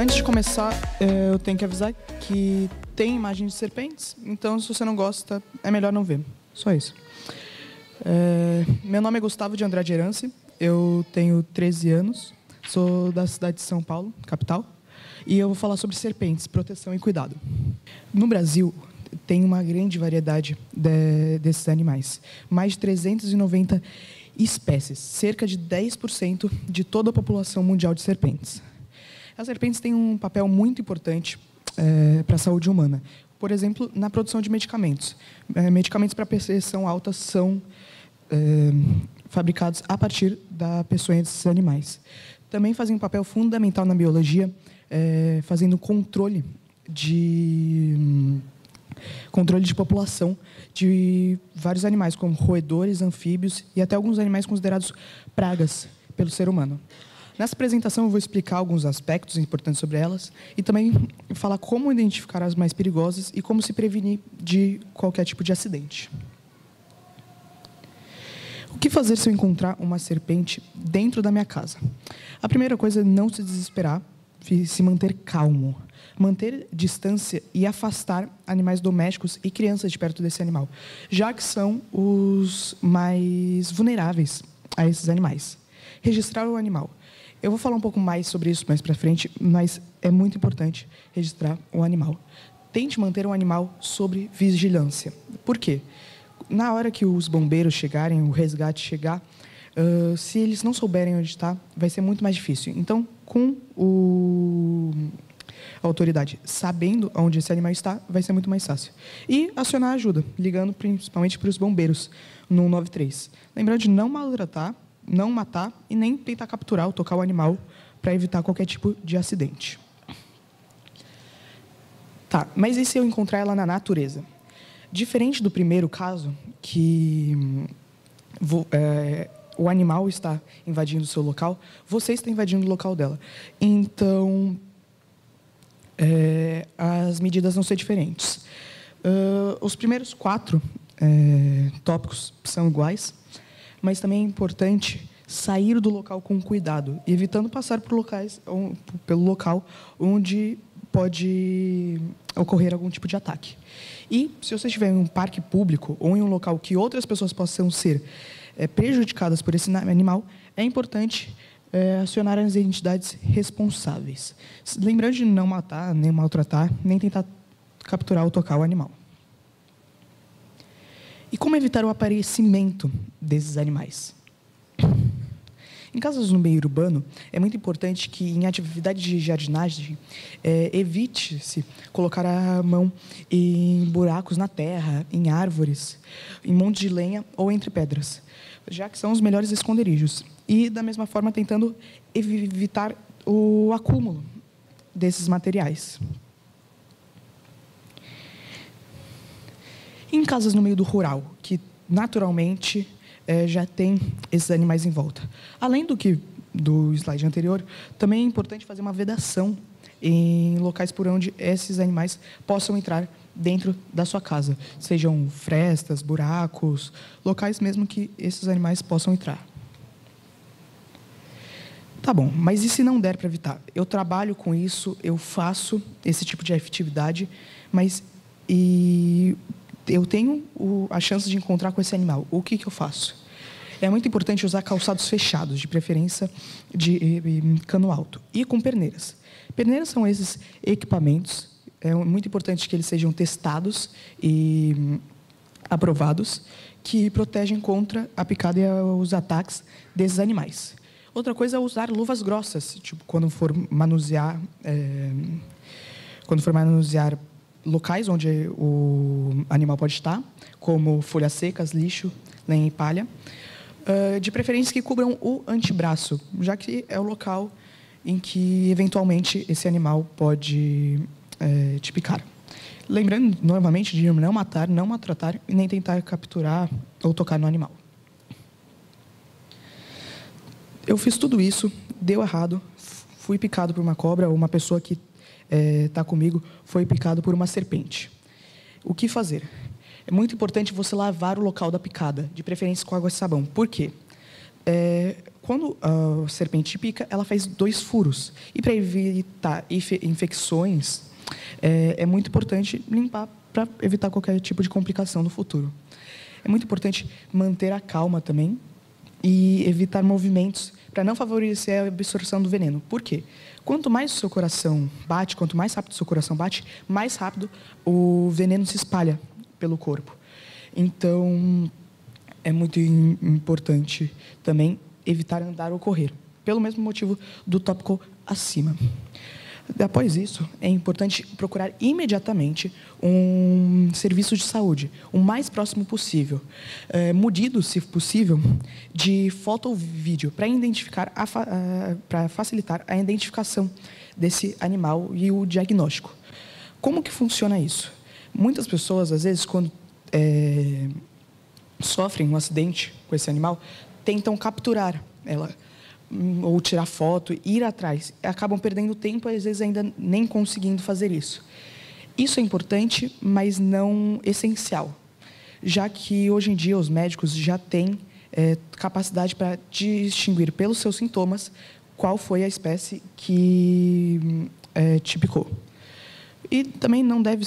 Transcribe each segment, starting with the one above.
Antes de começar, eu tenho que avisar que tem imagem de serpentes, então se você não gosta, é melhor não ver. Só isso. Meu nome é Gustavo de Andrade Herance, eu tenho 13 anos, sou da cidade de São Paulo, capital, e eu vou falar sobre serpentes, proteção e cuidado. No Brasil, tem uma grande variedade desses animais, mais de 390 espécies, cerca de 10% de toda a população mundial de serpentes. As serpentes têm um papel muito importante para a saúde humana. Por exemplo, na produção de medicamentos. Medicamentos para pressão alta são fabricados a partir da peçonha desses animais. Também fazem um papel fundamental na biologia, fazendo controle de população de vários animais, como roedores, anfíbios e até alguns animais considerados pragas pelo ser humano. Nessa apresentação, eu vou explicar alguns aspectos importantes sobre elas e também falar como identificar as mais perigosas e como se prevenir de qualquer tipo de acidente. O que fazer se eu encontrar uma serpente dentro da minha casa? A primeira coisa é não se desesperar, se manter calmo, manter distância e afastar animais domésticos e crianças de perto desse animal, já que são os mais vulneráveis a esses animais. Registrar o animal. Eu vou falar um pouco mais sobre isso mais para frente, mas é muito importante registrar o animal. Tente manter o animal sob vigilância. Por quê? Na hora que os bombeiros chegarem, o resgate chegar, se eles não souberem onde está, vai ser muito mais difícil. Então, com a autoridade sabendo onde esse animal está, vai ser muito mais fácil. E acionar a ajuda, ligando principalmente para os bombeiros no 193. Lembrando de não maltratar, não matar e nem tentar capturar ou tocar o animal para evitar qualquer tipo de acidente. Tá, mas e se eu encontrar ela na natureza? Diferente do primeiro caso, que o animal está invadindo o seu local, você está invadindo o local dela. Então, as medidas vão ser diferentes. Os primeiros 4 tópicos são iguais, mas também é importante sair do local com cuidado, evitando passar pelo local onde pode ocorrer algum tipo de ataque. E, se você estiver em um parque público ou em um local que outras pessoas possam ser prejudicadas por esse animal, é importante acionar as entidades responsáveis. Lembrando de não matar, nem maltratar, nem tentar capturar ou tocar o animal. E como evitar o aparecimento desses animais? Em casas no meio urbano, é muito importante que, em atividade de jardinagem, evite-se colocar a mão em buracos na terra, em árvores, em montes de lenha ou entre pedras, já que são os melhores esconderijos. E, da mesma forma, tentando evitar o acúmulo desses materiais. Em casas no meio do rural, que naturalmente já tem esses animais em volta. Além do slide anterior, também é importante fazer uma vedação em locais por onde esses animais possam entrar dentro da sua casa. Sejam frestas, buracos, locais mesmo que esses animais possam entrar. Tá bom, mas e se não der para evitar? Eu trabalho com isso, eu faço esse tipo de atividade, mas eu tenho a chance de encontrar com esse animal. O que eu faço? É muito importante usar calçados fechados, de preferência de cano alto, e com perneiras. Perneiras são esses equipamentos, é muito importante que eles sejam testados e aprovados, que protegem contra a picada e os ataques desses animais. Outra coisa é usar luvas grossas, tipo quando for manusear locais onde o animal pode estar, como folhas secas, lixo, lenha e palha, de preferência que cubram o antebraço, já que é o local em que, eventualmente, esse animal pode te picar. Lembrando, novamente, de não matar, não maltratar e nem tentar capturar ou tocar no animal. Eu fiz tudo isso, deu errado, fui picado por uma cobra, ou uma pessoa que está comigo foi picado por uma serpente. O que fazer? É muito importante você lavar o local da picada, de preferência com água e sabão. Por quê? Quando a serpente pica, ela faz 2 furos. E para evitar infecções, é muito importante limpar para evitar qualquer tipo de complicação no futuro. É muito importante manter a calma também e evitar movimentos para não favorecer a absorção do veneno. Por quê? Quanto mais o seu coração bate, quanto mais rápido o seu coração bate, mais rápido o veneno se espalha pelo corpo. Então, é muito importante também evitar andar ou correr, pelo mesmo motivo do tópico acima. Após isso, é importante procurar imediatamente um serviço de saúde, o mais próximo possível, munido, se possível, de foto ou vídeo, para facilitar a identificação desse animal e o diagnóstico. Como que funciona isso? Muitas pessoas, às vezes, quando sofrem um acidente com esse animal, tentam capturar ela, ou tirar foto, ir atrás. Acabam perdendo tempo e, às vezes, ainda nem conseguindo fazer isso. Isso é importante, mas não essencial, já que, hoje em dia, os médicos já têm capacidade para distinguir pelos seus sintomas qual foi a espécie que te picou. E também não deve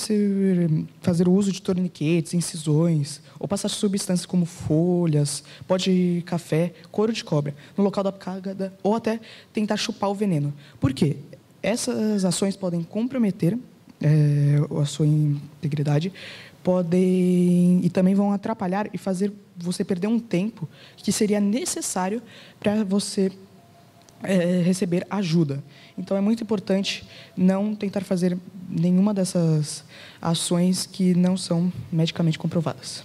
fazer o uso de torniquetes, incisões, ou passar substâncias como folhas, pó de café, couro de cobra, no local da picada, ou até tentar chupar o veneno. Por quê? Essas ações podem comprometer a sua integridade, e também vão atrapalhar e fazer você perder um tempo que seria necessário para você receber ajuda. Então, é muito importante não tentar fazer nenhuma dessas ações que não são medicamente comprovadas.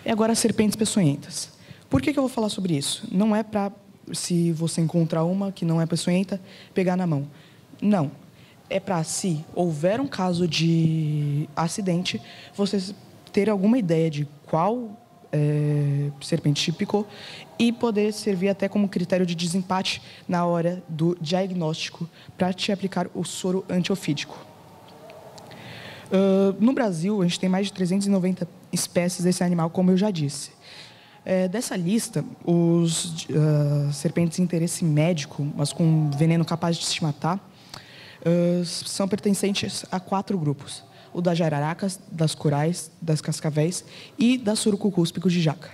E agora, as serpentes peçonhentas. Por que eu vou falar sobre isso? Não é para, se você encontrar uma que não é peçonhenta, pegar na mão. Não. É para, se houver um caso de acidente, você ter alguma ideia de qual serpente te picou e poder servir até como critério de desempate na hora do diagnóstico para te aplicar o soro antiofídico. No Brasil, a gente tem mais de 390 espécies desse animal, como eu já disse. Dessa lista, os serpentes de interesse médico, mas com veneno capaz de te matar, são pertencentes a 4 grupos: o das jararacas, das corais, das cascavéis e das surucucus pico-de-jaca.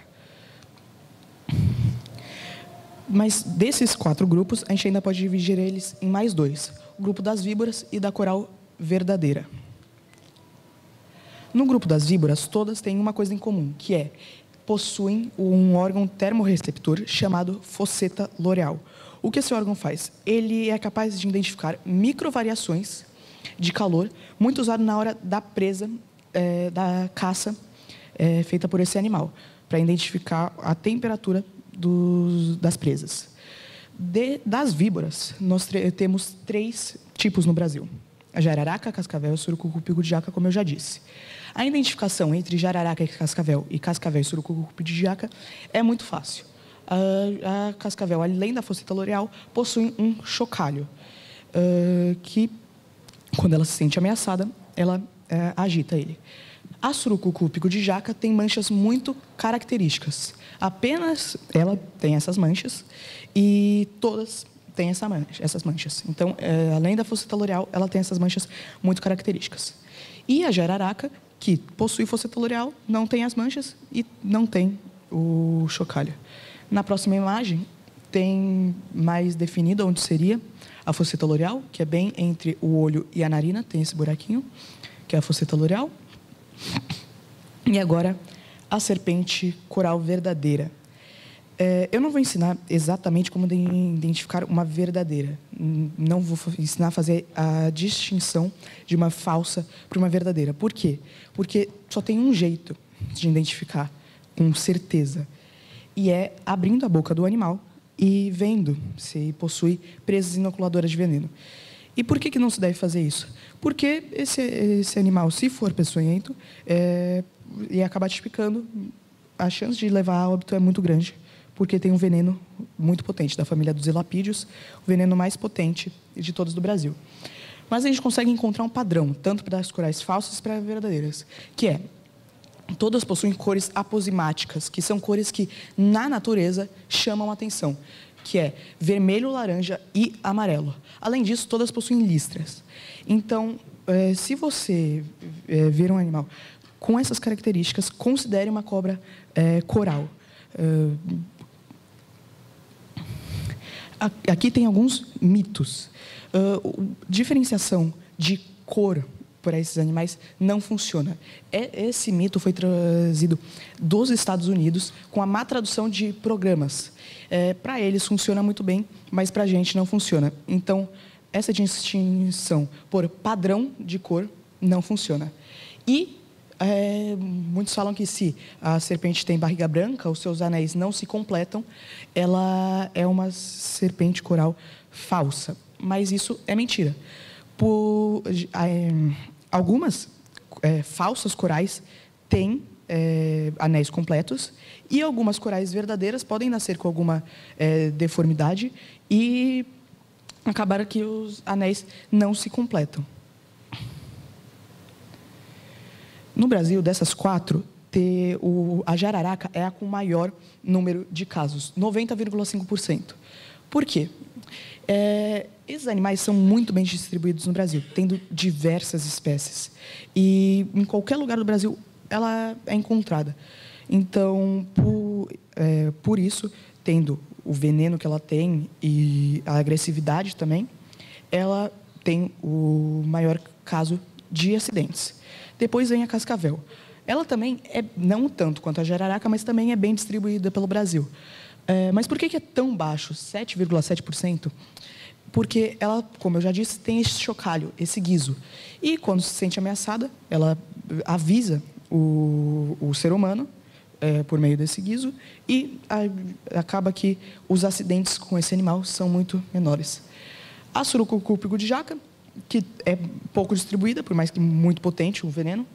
Mas desses 4 grupos, a gente ainda pode dividir eles em mais 2: o grupo das víboras e da coral verdadeira. No grupo das víboras, todas têm uma coisa em comum, que possuem um órgão termorreceptor chamado fosseta loreal. O que esse órgão faz? Ele é capaz de identificar microvariações de calor, muito usado na hora da presa, da caça feita por esse animal, para identificar a temperatura das presas. Das víboras, nós temos 3 tipos no Brasil: a jararaca, a cascavel e o surucucu pico-de-jaca, como eu já disse. A identificação entre jararaca e cascavel e surucucu pico-de-jaca é muito fácil. A cascavel, além da fosseta loreal, possui um chocalho, que, quando ela se sente ameaçada, ela agita ele. A surucucu pico-de-jaca tem manchas muito características. Apenas ela tem essas manchas e todas têm essas manchas. Então, além da fosseta loreal, ela tem essas manchas muito características. E a jararaca, que possui fosseta loreal, não tem as manchas e não tem o chocalho. Na próxima imagem, tem mais definido onde seria a fosseta loreal, que é bem entre o olho e a narina, tem esse buraquinho, que é a fosseta loreal. E agora, a serpente coral verdadeira. Eu não vou ensinar exatamente como identificar uma verdadeira. Não vou ensinar a fazer a distinção de uma falsa para uma verdadeira. Por quê? Porque só tem um jeito de identificar com certeza. E é abrindo a boca do animal e vendo se possui presas inoculadoras de veneno. E por que não se deve fazer isso? Porque esse animal, se for peçonhento, e acabar te picando, a chance de levar a óbito é muito grande, porque tem um veneno muito potente, da família dos elapídeos, o veneno mais potente de todos do Brasil. Mas a gente consegue encontrar um padrão, tanto para as corais falsas para as verdadeiras, que todas possuem cores aposimáticas, que são cores que, na natureza, chamam a atenção, que é vermelho, laranja e amarelo. Além disso, todas possuem listras. Então, se você ver um animal com essas características, considere uma cobra coral. Aqui tem alguns mitos. Diferenciação de cor para esses animais não funciona. Esse mito foi trazido dos Estados Unidos com a má tradução de programas. Para eles funciona muito bem, mas para a gente não funciona. Então, essa distinção por padrão de cor não funciona. E muitos falam que se a serpente tem barriga branca, os seus anéis não se completam, ela é uma serpente coral falsa. Mas isso é mentira. Algumas falsas corais têm anéis completos e algumas corais verdadeiras podem nascer com alguma deformidade e acabar que os anéis não se completam. No Brasil, dessas 4, a jararaca é a com maior número de casos, 90,5%. Por quê? Esses animais são muito bem distribuídos no Brasil, tendo diversas espécies. E em qualquer lugar do Brasil, ela é encontrada. Então, por isso, tendo o veneno que ela tem e a agressividade também, ela tem o maior caso de acidentes. Depois vem a cascavel. Ela também não tanto quanto a jararaca, mas também é bem distribuída pelo Brasil. Mas por que é tão baixo, 7,7%? Porque ela, como eu já disse, tem esse chocalho, esse guiso. E quando se sente ameaçada, ela avisa o ser humano por meio desse guiso e acaba que os acidentes com esse animal são muito menores. A surucucu de jaca, que é pouco distribuída, por mais que muito potente o veneno.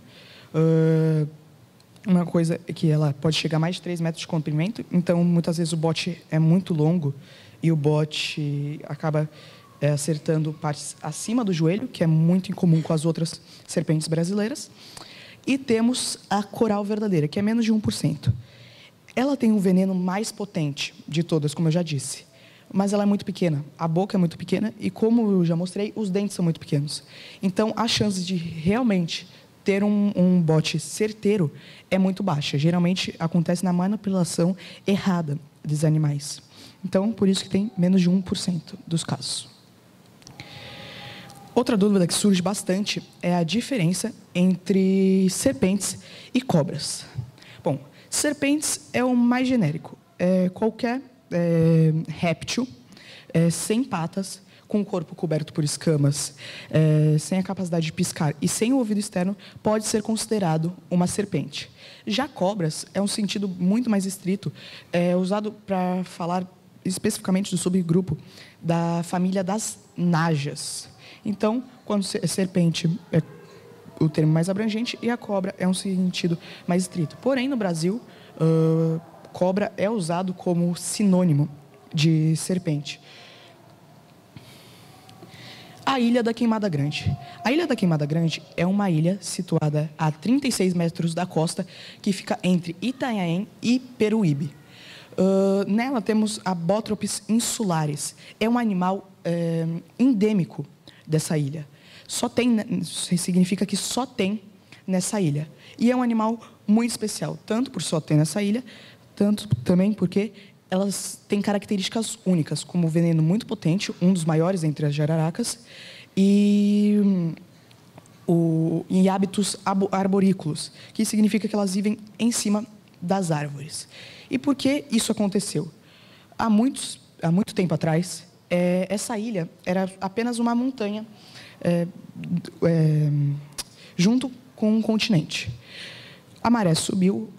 Uma coisa é que ela pode chegar a mais de 3 metros de comprimento, então muitas vezes o bote é muito longo e o bote acaba acertando partes acima do joelho, que é muito incomum com as outras serpentes brasileiras. E temos a coral verdadeira, que é menos de 1%. Ela tem um veneno mais potente de todas, como eu já disse, mas ela é muito pequena. A boca é muito pequena e, como eu já mostrei, os dentes são muito pequenos. Então, a chance de realmente ter um bote certeiro é muito baixa. Geralmente, acontece na manipulação errada dos animais. Então, por isso que tem menos de 1% dos casos. Outra dúvida que surge bastante é a diferença entre serpentes e cobras. Bom, serpentes é o mais genérico. Qualquer réptil sem patas, com o corpo coberto por escamas, sem a capacidade de piscar e sem o ouvido externo, pode ser considerado uma serpente. Já cobras é um sentido muito mais estrito, usado para falar especificamente do subgrupo da família das najas. Então, quando serpente é o termo mais abrangente e a cobra é um sentido mais estrito. Porém, no Brasil, cobra é usado como sinônimo de serpente. A Ilha da Queimada Grande. A Ilha da Queimada Grande é uma ilha situada a 36 metros da costa, que fica entre Itanhaém e Peruíbe. Nela temos a Bótropis insulares. É um animal endêmico dessa ilha. Significa que só tem nessa ilha. E é um animal muito especial, tanto por só ter nessa ilha, tanto também porque elas têm características únicas, como veneno muito potente, um dos maiores entre as jararacas, e hábitos arborícolas, que significa que elas vivem em cima das árvores. E por que isso aconteceu? Há muito tempo atrás, essa ilha era apenas uma montanha junto com um continente. A maré subiu,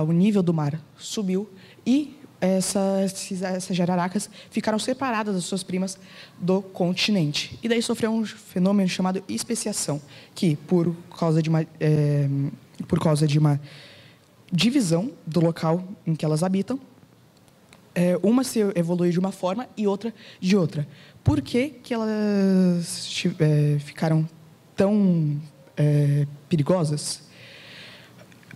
o nível do mar subiu e essas jararacas ficaram separadas das suas primas do continente. E daí sofreu um fenômeno chamado especiação, que, por causa de uma divisão do local em que elas habitam, uma se evoluiu de uma forma e outra de outra. Por que elas ficaram tão perigosas?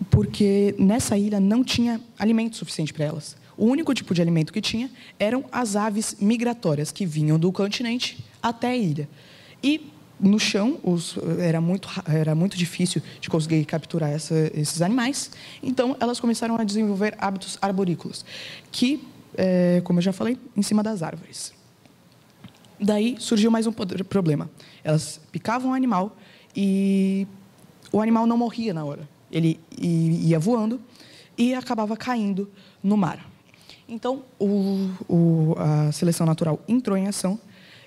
porque nessa ilha não tinha alimento suficiente para elas. O único tipo de alimento que tinha eram as aves migratórias que vinham do continente até a ilha. E no chão era muito difícil de conseguir capturar esses animais. Então elas começaram a desenvolver hábitos arborícolas, que, como eu já falei, em cima das árvores. Daí surgiu mais um problema. Elas picavam o animal e o animal não morria na hora. Ele ia voando e acabava caindo no mar. Então, a seleção natural entrou em ação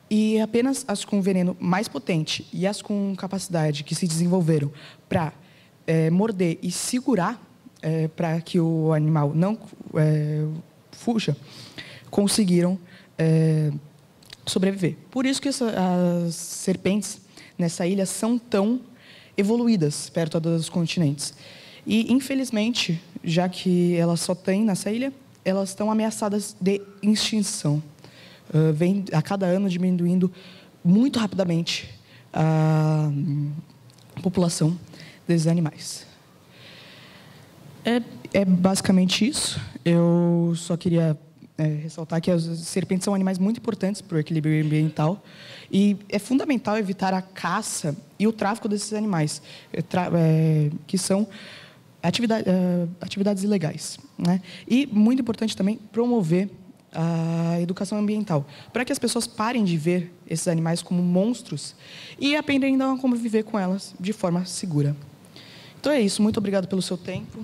e apenas as com veneno mais potente e as com capacidade que se desenvolveram para morder e segurar para que o animal não fuja, conseguiram sobreviver. Por isso que as serpentes nessa ilha são tão evoluídas perto dos continentes. E, infelizmente, já que elas só têm nessa ilha, elas estão ameaçadas de extinção. Vem a cada ano diminuindo muito rapidamente a população desses animais. É basicamente isso. Eu só queria ressaltar que as serpentes são animais muito importantes para o equilíbrio ambiental e é fundamental evitar a caça e o tráfico desses animais, que são atividades ilegais, né? E, muito importante também, promover a educação ambiental, para que as pessoas parem de ver esses animais como monstros e aprendam a conviver com elas de forma segura. Então é isso. Muito obrigado pelo seu tempo.